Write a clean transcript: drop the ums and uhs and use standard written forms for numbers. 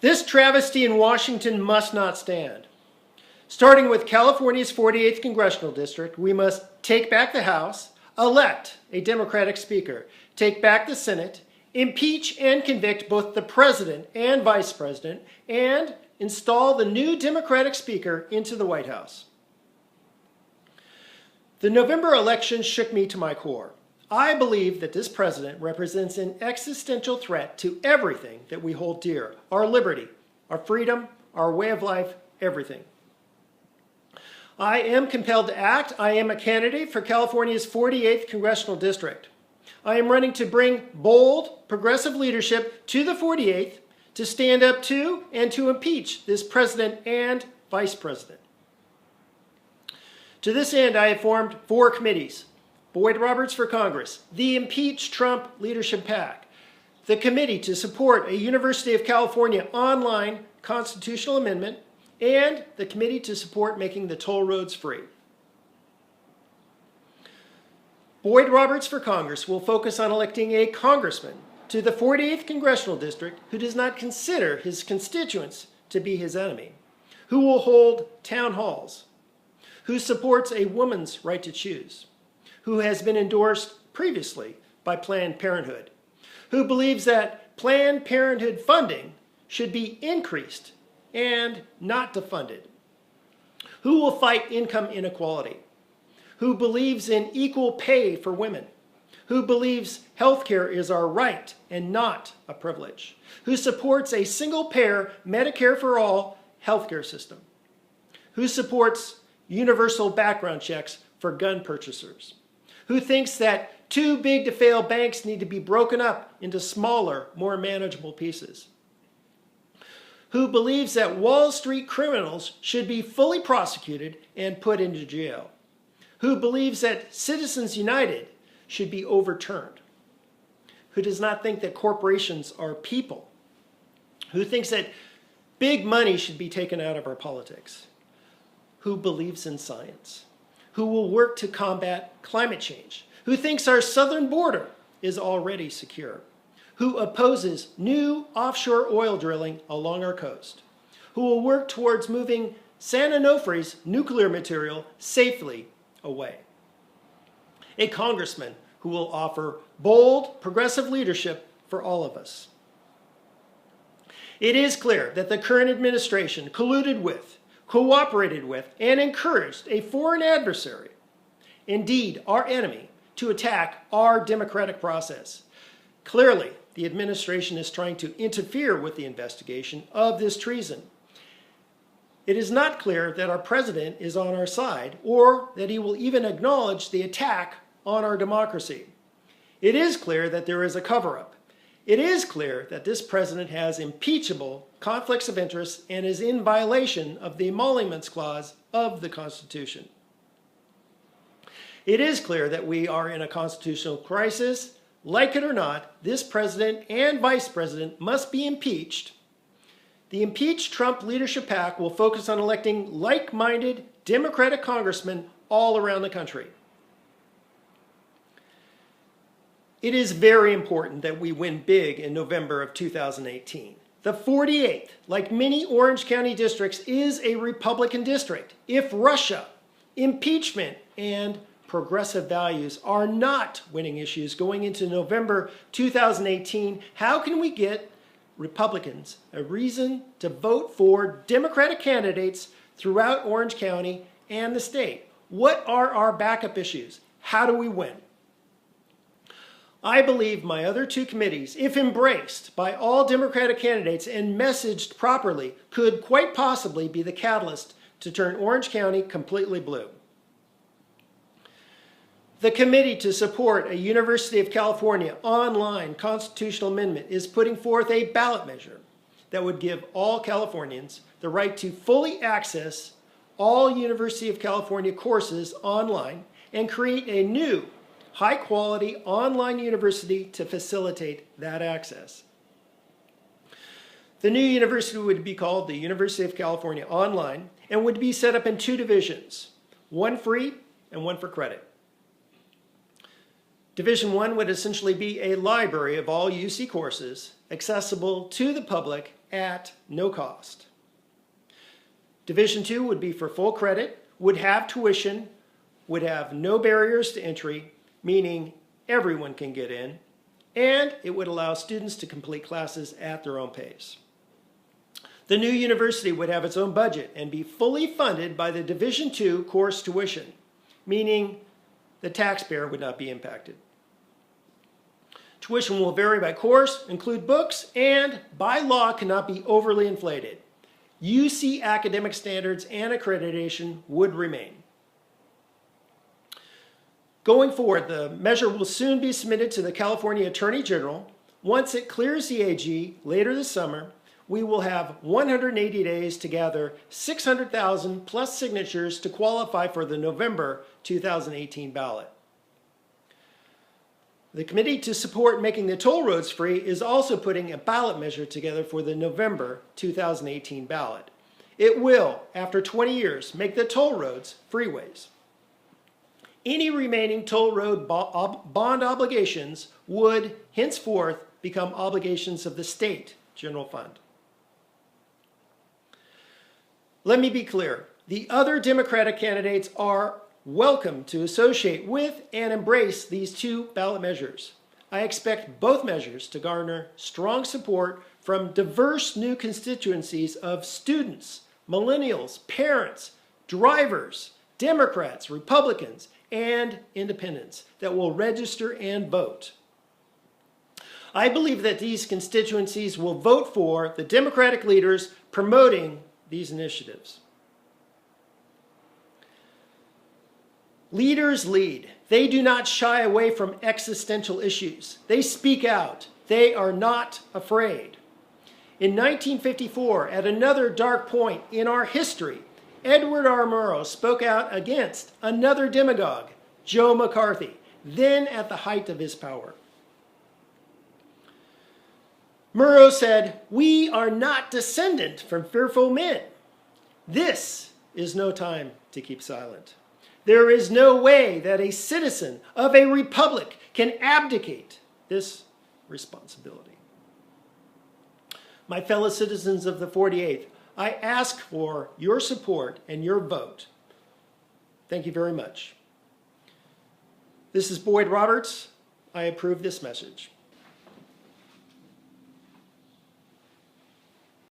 This travesty in Washington must not stand. Starting with California's 48th Congressional District, we must take back the House, elect a Democratic Speaker, take back the Senate, impeach and convict both the President and Vice President, and install the new Democratic Speaker into the White House. The November election shook me to my core. I believe that this president represents an existential threat to everything that we hold dear: our liberty, our freedom, our way of life, everything. I am compelled to act. I am a candidate for California's 48th Congressional District. I am running to bring bold, progressive leadership to the 48th to stand up to and to impeach this president and vice president. To this end, I have formed 4 committees: Boyd Roberts for Congress, the Impeach Trump Leadership PAC, the Committee to Support a University of California Online Constitutional Amendment, and the Committee to Support Making the Toll Roads Free. Boyd Roberts for Congress will focus on electing a congressman to the 48th Congressional District who does not consider his constituents to be his enemy, who will hold town halls, who supports a woman's right to choose, who has been endorsed previously by Planned Parenthood, who believes that Planned Parenthood funding should be increased and not defunded, who will fight income inequality, who believes in equal pay for women, who believes health care is our right and not a privilege, who supports a single-payer Medicare for all healthcare system, who supports universal background checks for gun purchasers, who thinks that too big to fail banks need to be broken up into smaller, more manageable pieces, who believes that Wall Street criminals should be fully prosecuted and put into jail, who believes that Citizens United should be overturned, who does not think that corporations are people, who thinks that big money should be taken out of our politics, who believes in science, who will work to combat climate change, who thinks our southern border is already secure, who opposes new offshore oil drilling along our coast, who will work towards moving San Onofre's nuclear material safely away. A congressman who will offer bold, progressive leadership for all of us. It is clear that the current administration colluded with, cooperated with, and encouraged a foreign adversary, indeed our enemy, to attack our democratic process. Clearly, the administration is trying to interfere with the investigation of this treason. It is not clear that our president is on our side or that he will even acknowledge the attack on our democracy. It is clear that there is a cover-up. It is clear that this president has impeachable conflicts of interest and is in violation of the Emoluments Clause of the Constitution. It is clear that we are in a constitutional crisis. Like it or not, this president and vice president must be impeached. The Impeach Trump Leadership PAC will focus on electing like-minded Democratic congressmen all around the country. It is very important that we win big in November of 2018. The 48th, like many Orange County districts, is a Republican district. If Russia, impeachment, and progressive values are not winning issues going into November 2018, how can we get Republicans a reason to vote for Democratic candidates throughout Orange County and the state? What are our backup issues? How do we win? I believe my other 2 committees, if embraced by all Democratic candidates and messaged properly, could quite possibly be the catalyst to turn Orange County completely blue. The Committee to Support a University of California Online Constitutional Amendment is putting forth a ballot measure that would give all Californians the right to fully access all University of California courses online and create a new high-quality online university to facilitate that access. The new university would be called the University of California Online and would be set up in 2 divisions, one free and one for credit. Division 1 would essentially be a library of all UC courses accessible to the public at no cost. Division 2 would be for full credit, would have tuition, would have no barriers to entry, meaning everyone can get in, and it would allow students to complete classes at their own pace. The new university would have its own budget and be fully funded by the Division II course tuition, meaning the taxpayer would not be impacted. Tuition will vary by course, include books, and by law cannot be overly inflated. UC academic standards and accreditation would remain. Going forward, the measure will soon be submitted to the California Attorney General. Once it clears the AG later this summer, we will have 180 days to gather 600,000 plus signatures to qualify for the November 2018 ballot. The committee to support making the toll roads free is also putting a ballot measure together for the November 2018 ballot. It will, after 20 years, make the toll roads freeways. Any remaining toll road bond obligations would henceforth become obligations of the state general fund. Let me be clear. The other Democratic candidates are welcome to associate with and embrace these two ballot measures. I expect both measures to garner strong support from diverse new constituencies of students, millennials, parents, drivers, Democrats, Republicans, and independents that will register and vote. I believe that these constituencies will vote for the Democratic leaders promoting these initiatives. Leaders lead. They do not shy away from existential issues. They speak out. They are not afraid. In 1954, at another dark point in our history, Edward R. Murrow spoke out against another demagogue, Joe McCarthy, then at the height of his power. Murrow said, "We are not descendant from fearful men. This is no time to keep silent. There is no way that a citizen of a republic can abdicate this responsibility." My fellow citizens of the 48th, I ask for your support and your vote. Thank you very much. This is Boyd Roberts. I approve this message.